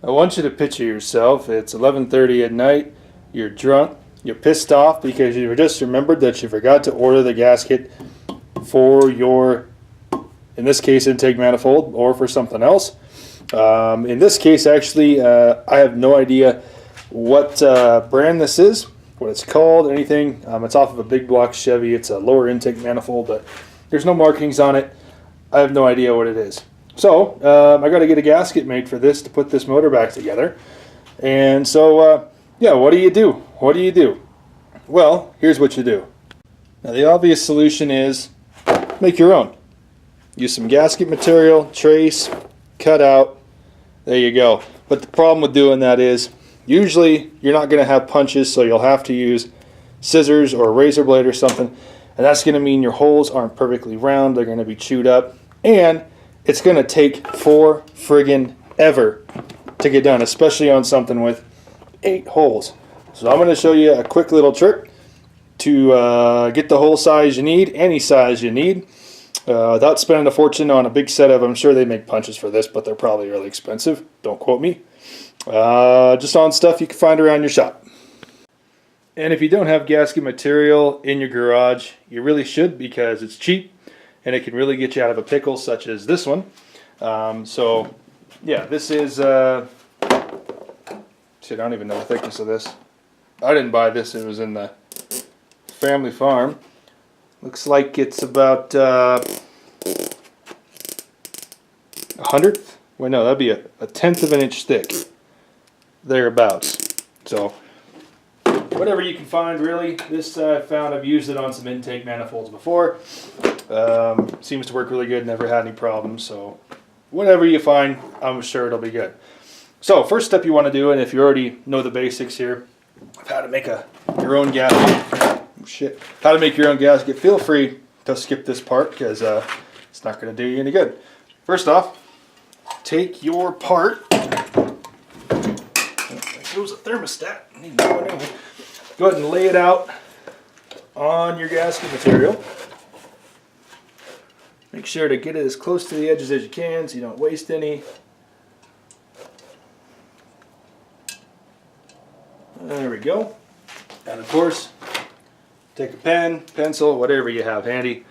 I want you to picture yourself. It's 11:30 at night. You're drunk. You're pissed off because you just remembered that you forgot to order the gasket for your, in this case, intake manifold, or for something else. In this case, actually, I have no idea what brand this is, what it's called, anything. It's off of a big block Chevy. It's a lower intake manifold, but there's no markings on it. I have no idea what it is. So I got to get a gasket made for this to put this motor back together. And so, yeah, what do you do? What do you do? Well, here's what you do. Now, the obvious solution is make your own. Use some gasket material, trace, cut out. There you go. But the problem with doing that is usually you're not going to have punches, so you'll have to use scissors or a razor blade or something. And that's going to mean your holes aren't perfectly round. They're going to be chewed up. And it's going to take for friggin' ever to get done, especially on something with 8 holes. So I'm going to show you a quick little trick to get the hole size you need, any size you need, without spending a fortune on a big set of, I'm sure they make punches for this, but they're probably really expensive. Don't quote me. Just on stuff you can find around your shop. And if you don't have gasket material in your garage, you really should, because it's cheap and it can really get you out of a pickle, such as this one. So yeah, this is, shit, I don't even know the thickness of this. I didn't buy this, it was in the family farm. Looks like it's about 1/100th? Well, no, that'd be a 1/10 of an inch thick. Thereabouts. So whatever you can find, really. This I found, I've used it on some intake manifolds before. Seems to work really good, never had any problems. So whatever you find, I'm sure it'll be good. So first step you want to do, and if you already know the basics here of how to make your own gasket, how to make your own gasket, feel free to skip this part because it's not going to do you any good. First off, take your part. There goes a thermostat. Go ahead and lay it out on your gasket material. Make sure to get it as close to the edges as you can so you don't waste any. There we go. And of course, take a pen, pencil, whatever you have handy,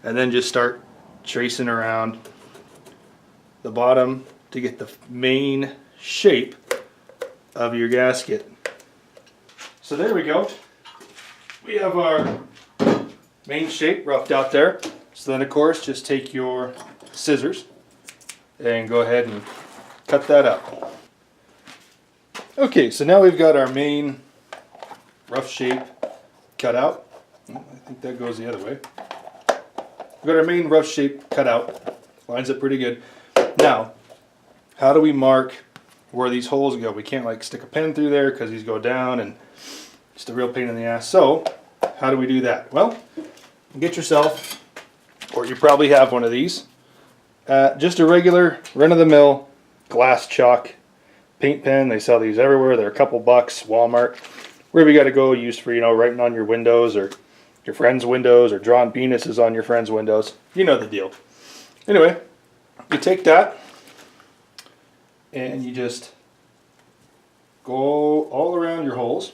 and then just start tracing around the bottom to get the main shape of your gasket. So there we go. We have our main shape roughed out there. So then of course just take your scissors and go ahead and cut that out. Okay, so now we've got our main rough shape cut out. I think that goes the other way. We've got our main rough shape cut out. Lines up pretty good. Now, how do we mark where these holes go? We can't like stick a pen through there because these go down and it's a real pain in the ass. So, how do we do that? Well, get yourself, or you probably have one of these, just a regular run-of-the-mill glass chalk paint pen. They sell these everywhere. They're a couple bucks. Walmart, wherever you got to go, used for, you know, writing on your windows or your friends' windows or drawing penises on your friends' windows. You know the deal. Anyway, you take that and you just go all around your holes.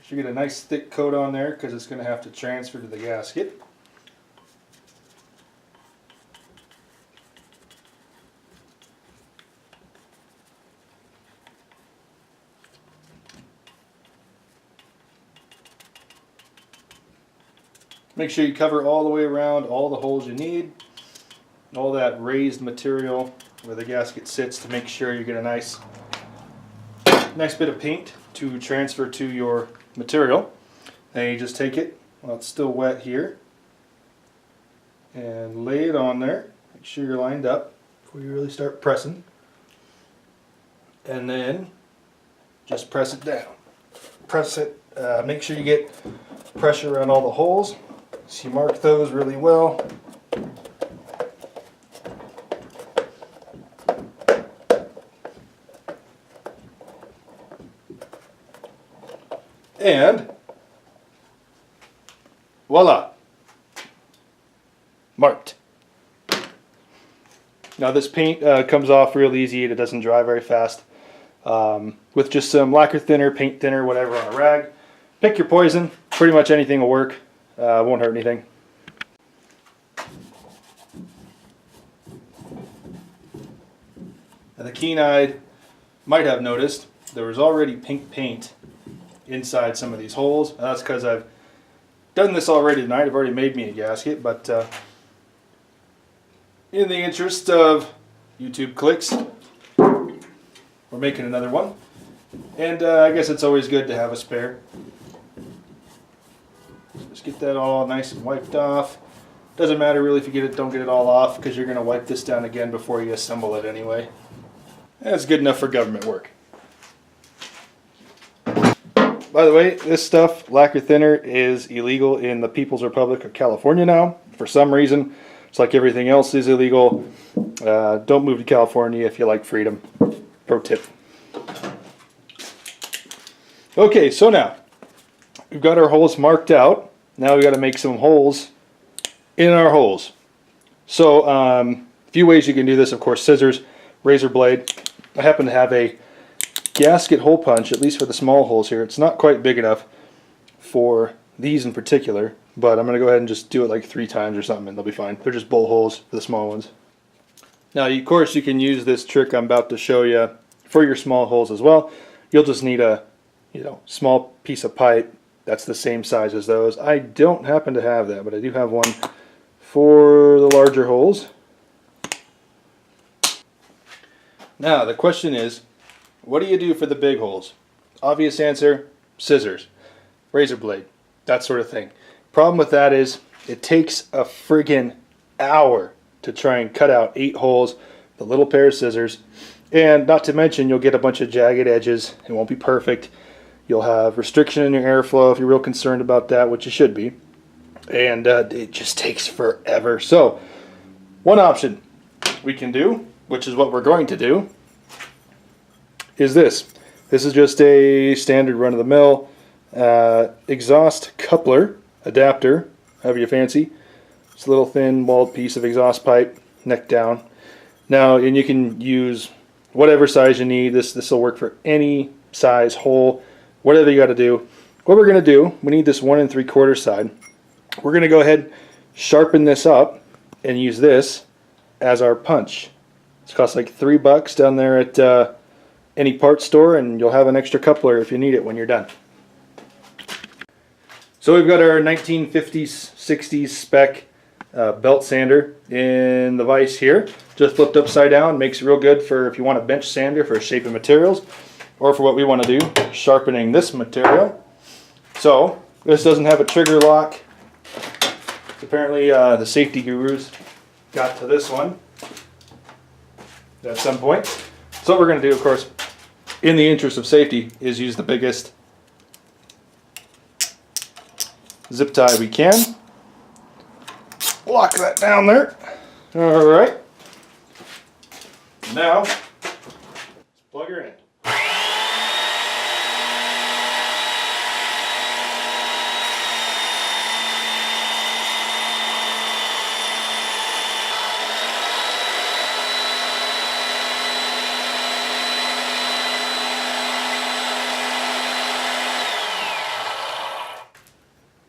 You get a nice thick coat on there because it's going to have to transfer to the gasket. Make sure you cover all the way around all the holes you need, all that raised material where the gasket sits, to make sure you get a nice bit of paint to transfer to your material. Then you just take it while it's still wet here and lay it on there. Make sure you're lined up before you really start pressing. And then just press it down. Press it, make sure you get pressure around all the holes. So you mark those really well. And voila! marked. Now this paint comes off real easy. It doesn't dry very fast. With just some lacquer thinner, paint thinner, whatever on a rag. Pick your poison. Pretty much anything will work. Won't hurt anything. Now the keen-eyed might have noticed there was already pink paint inside some of these holes. That's because I've done this already tonight. I've already made me a gasket, but in the interest of YouTube clicks, we're making another one. And I guess it's always good to have a spare. Just get that all nice and wiped off. Doesn't matter really if you don't get it all off, because you're going to wipe this down again before you assemble it anyway. That's good enough for government work. By the way, this stuff, lacquer thinner, is illegal in the People's Republic of California now. For some reason, it's like everything else is illegal. Don't move to California if you like freedom. Pro tip. Okay, so now we've got our holes marked out. Now we've got to make some holes in our holes. So a few ways you can do this. Of course, scissors, razor blade. I happen to have a gasket hole punch, at least for the small holes here. It's not quite big enough for these in particular, but I'm going to go ahead and just do it like 3 times or something and they'll be fine. They're just bowl holes for the small ones. Now, of course, you can use this trick I'm about to show you for your small holes as well. You'll just need a small piece of pipe that's the same size as those. I don't happen to have that, but I do have one for the larger holes. Now, the question is, what do you do for the big holes? Obvious answer, scissors, razor blade, that sort of thing. Problem with that is it takes a friggin' hour to try and cut out 8 holes with a little pair of scissors. And not to mention, you'll get a bunch of jagged edges. It won't be perfect. You'll have restriction in your airflow if you're real concerned about that, which you should be. And it just takes forever. So, one option we can do, which is what we're going to do, is this. This is just a standard run-of-the-mill exhaust coupler adapter, however you fancy. It's a little thin walled piece of exhaust pipe, neck down. Now, and you can use whatever size you need. This will work for any size hole, whatever you got to do. What we're going to do, we need this 1 3/4 side. We're going to go ahead, sharpen this up, and use this as our punch. It costs like $3 down there at any parts store, and you'll have an extra coupler if you need it when you're done. So we've got our 1950s, 60s spec belt sander in the vise here. Just flipped upside down, makes it real good for if you want a bench sander for shaping materials, or for what we want to do, sharpening this material. So this doesn't have a trigger lock. Apparently the safety gurus got to this one at some point. So what we're going to do, of course, in the interest of safety, is use the biggest zip tie we can. Lock that down there. Alright. Now, let's plug her in.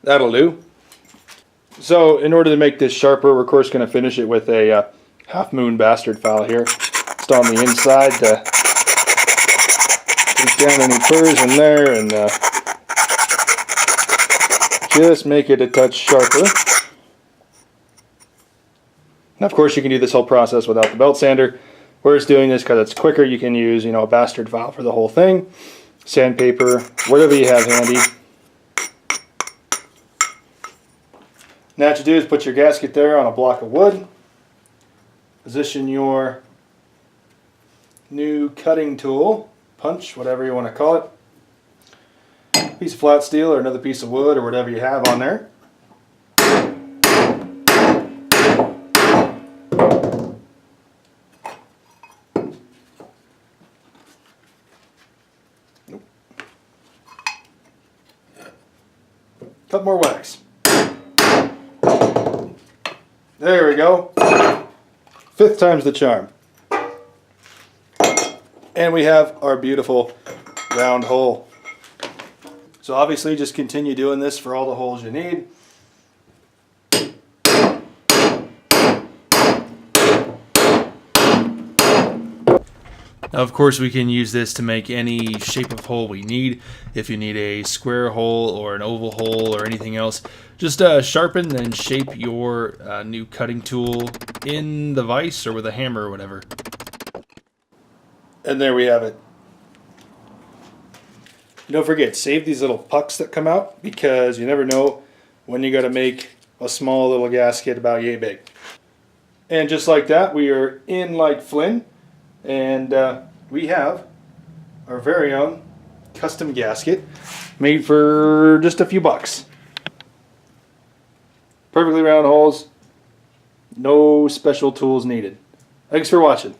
That'll do. So in order to make this sharper, we're of course going to finish it with a half moon bastard file here. Just on the inside to take down any burrs in there and just make it a touch sharper. Now of course you can do this whole process without the belt sander. We're just doing this because it's quicker. You can use a bastard file for the whole thing. Sandpaper, whatever you have handy. Now what you do is put your gasket there on a block of wood. Position your new cutting tool, punch, whatever you want to call it. Piece of flat steel or another piece of wood or whatever you have on there. Nope. Cut more wax. There we go. 5th time's the charm. And we have our beautiful round hole. So obviously just continue doing this for all the holes you need. Now, of course, we can use this to make any shape of hole we need. If you need a square hole or an oval hole or anything else, just sharpen and shape your new cutting tool in the vise or with a hammer or whatever. And there we have it. Don't forget, save these little pucks that come out, because you never know when you got to make a small little gasket about yay big. And just like that, we are in like Flynn. And we have our very own custom gasket made for just a few bucks. Perfectly round holes, no special tools needed. Thanks for watching.